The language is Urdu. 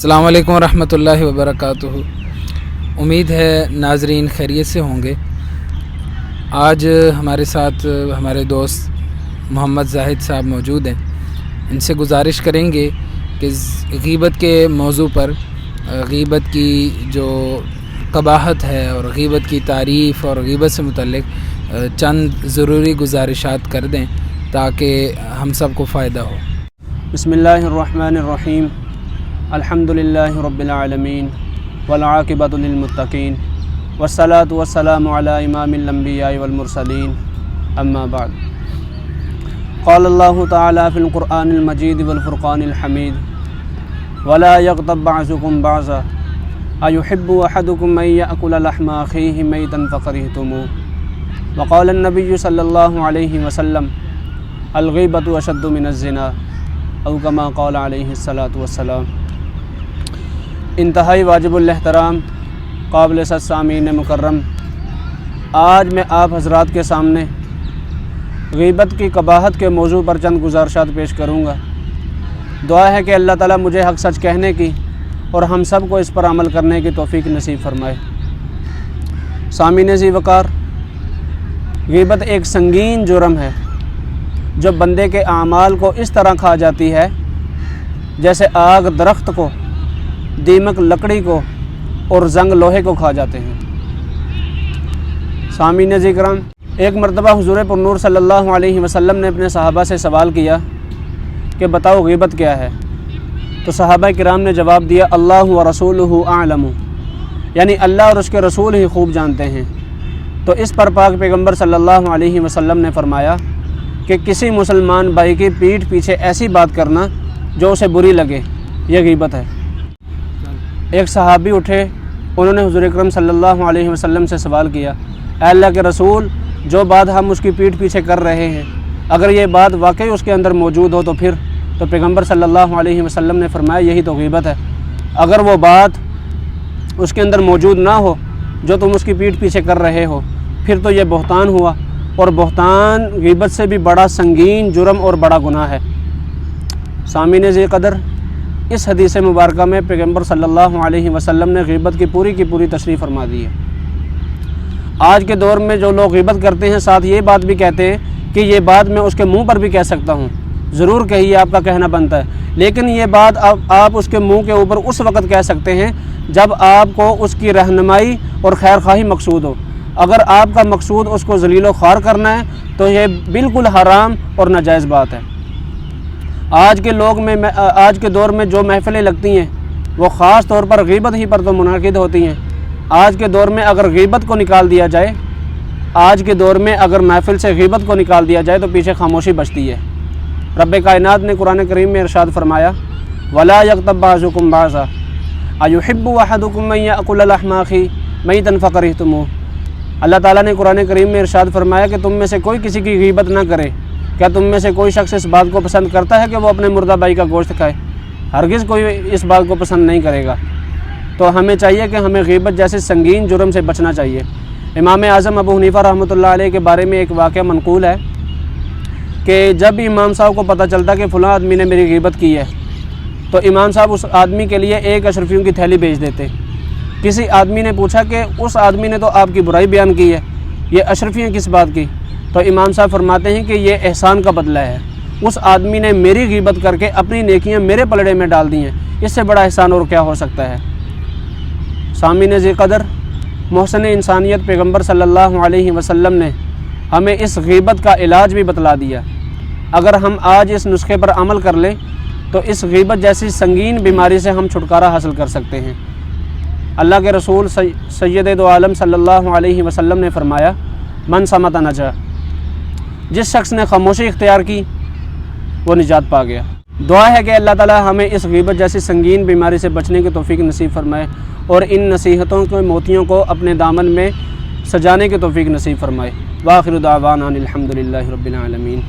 السلام علیکم ورحمۃ اللہ وبرکاتہ۔ امید ہے ناظرین خیریت سے ہوں گے۔ آج ہمارے ساتھ ہمارے دوست محمد زاہد صاحب موجود ہیں۔ ان سے گزارش کریں گے کہ غیبت کے موضوع پر غیبت کی جو قباحت ہے اور غیبت کی تعریف اور غیبت سے متعلق چند ضروری گزارشات کر دیں تاکہ ہم سب کو فائدہ ہو۔ بسم اللہ الرحمن الرحیم، الحمد للہ رب العالمین والعاقبۃ للمتقین والصلاة والسلام علی امام الانبیاء والمرسلین، اما بعد۔ قال اللہ تعالی فی القرآن المجید والفرقان الحمید ولا یغتب بعضکم بعضا ایحب احدکم ان یأکل لحم اخیہ میتا فکرہتموہ، وقال النبی صلی اللہ علیہ وسلم الغیبۃ اشد من الزنا او کما قال علیہ الصلاۃ والسلام۔ انتہائی واجب الاحترام قابل سامعین مکرم، آج میں آپ حضرات کے سامنے غیبت کی قباحت کے موضوع پر چند گزارشات پیش کروں گا۔ دعا ہے کہ اللہ تعالیٰ مجھے حق سچ کہنے کی اور ہم سب کو اس پر عمل کرنے کی توفیق نصیب فرمائے۔ سامعین ذی وقار، غیبت ایک سنگین جرم ہے جو بندے کے اعمال کو اس طرح کھا جاتی ہے جیسے آگ درخت کو، دیمک لکڑی کو اور زنگ لوہے کو کھا جاتے ہیں۔ سامعین ذی کرام، ایک مرتبہ حضور پرنور صلی اللہ علیہ وسلم نے اپنے صحابہ سے سوال کیا کہ بتاؤ غیبت کیا ہے؟ تو صحابہ کرام نے جواب دیا اللہ و رسولہ اعلم، یعنی اللہ اور اس کے رسول ہی خوب جانتے ہیں۔ تو اس پر پاک پیغمبر صلی اللہ علیہ وسلم نے فرمایا کہ کسی مسلمان بھائی کی پیٹھ پیچھے ایسی بات کرنا جو اسے بری لگے، یہ غیبت ہے۔ ایک صحابی اٹھے، انہوں نے حضور اکرم صلی اللہ علیہ وسلم سے سوال کیا، اے اللہ کے رسول، جو بات ہم اس کی پیٹھ پیچھے کر رہے ہیں اگر یہ بات واقعی اس کے اندر موجود ہو تو پھر؟ تو پیغمبر صلی اللہ علیہ وسلم نے فرمایا یہی تو غیبت ہے۔ اگر وہ بات اس کے اندر موجود نہ ہو جو تم اس کی پیٹھ پیچھے کر رہے ہو پھر تو یہ بہتان ہوا، اور بہتان غیبت سے بھی بڑا سنگین جرم اور بڑا گناہ ہے۔ سامعین ذی قدر، اس حدیث مبارکہ میں پیغمبر صلی اللہ علیہ وسلم نے غیبت کی پوری تشریح فرما دی ہے۔ آج کے دور میں جو لوگ غیبت کرتے ہیں ساتھ یہ بات بھی کہتے ہیں کہ یہ بات میں اس کے منہ پر بھی کہہ سکتا ہوں، ضرور کہیے، آپ کا کہنا بنتا ہے، لیکن یہ بات آپ اس کے منہ کے اوپر اس وقت کہہ سکتے ہیں جب آپ کو اس کی رہنمائی اور خیر خواہی مقصود ہو۔ اگر آپ کا مقصود اس کو ذلیل و خوار کرنا ہے تو یہ بالکل حرام اور ناجائز بات ہے۔ آج کے دور میں جو محفلیں لگتی ہیں وہ خاص طور پر غیبت ہی پر تو منعقد ہوتی ہیں۔ آج کے دور میں اگر غیبت کو نکال دیا جائے، آج کے دور میں اگر محفل سے غیبت کو نکال دیا جائے تو پیچھے خاموشی بچتی ہے۔ رب کائنات نے قرآن کریم میں ارشاد فرمایا ولا یغتب بعضکم بعضا ایحب احدکم ان یأکل لحم اخیہ میتا فکرہتموہ۔ اللہ تعالیٰ نے قرآن کریم میں ارشاد فرمایا کہ تم میں سے کوئی کسی کی غیبت نہ کرے۔ کیا تم میں سے کوئی شخص اس بات کو پسند کرتا ہے کہ وہ اپنے مردہ بھائی کا گوشت کھائے؟ ہرگز کوئی اس بات کو پسند نہیں کرے گا۔ تو ہمیں چاہیے کہ ہمیں غیبت جیسے سنگین جرم سے بچنا چاہیے۔ امام اعظم ابو حنیفہ رحمۃ اللہ علیہ کے بارے میں ایک واقعہ منقول ہے کہ جب امام صاحب کو پتہ چلتا کہ فلاں آدمی نے میری غیبت کی ہے تو امام صاحب اس آدمی کے لیے ایک اشرفیوں کی تھیلی بھیج دیتے۔ کسی آدمی نے پوچھا کہ اس آدمی نے تو آپ کی برائی بیان کی ہے، یہ اشرفیاں کس بات کی؟ تو امام صاحب فرماتے ہیں کہ یہ احسان کا بدلہ ہے، اس آدمی نے میری غیبت کر کے اپنی نیکیاں میرے پلڑے میں ڈال دی ہیں، اس سے بڑا احسان اور کیا ہو سکتا ہے؟ سامعین ذی قدر، محسن انسانیت پیغمبر صلی اللہ علیہ وسلم نے ہمیں اس غیبت کا علاج بھی بتلا دیا۔ اگر ہم آج اس نسخے پر عمل کر لیں تو اس غیبت جیسی سنگین بیماری سے ہم چھٹکارا حاصل کر سکتے ہیں۔ اللہ کے رسول سید دو عالم صلی اللہ علیہ وسلم نے فرمایا من صمت نجا، جس شخص نے خاموشی اختیار کی وہ نجات پا گیا۔ دعا ہے کہ اللہ تعالی ہمیں اس غیبت جیسی سنگین بیماری سے بچنے کی توفیق نصیب فرمائے اور ان نصیحتوں کے موتیوں کو اپنے دامن میں سجانے کی توفیق نصیب فرمائے۔ وآخر دعوانا الحمد للہ رب العالمین۔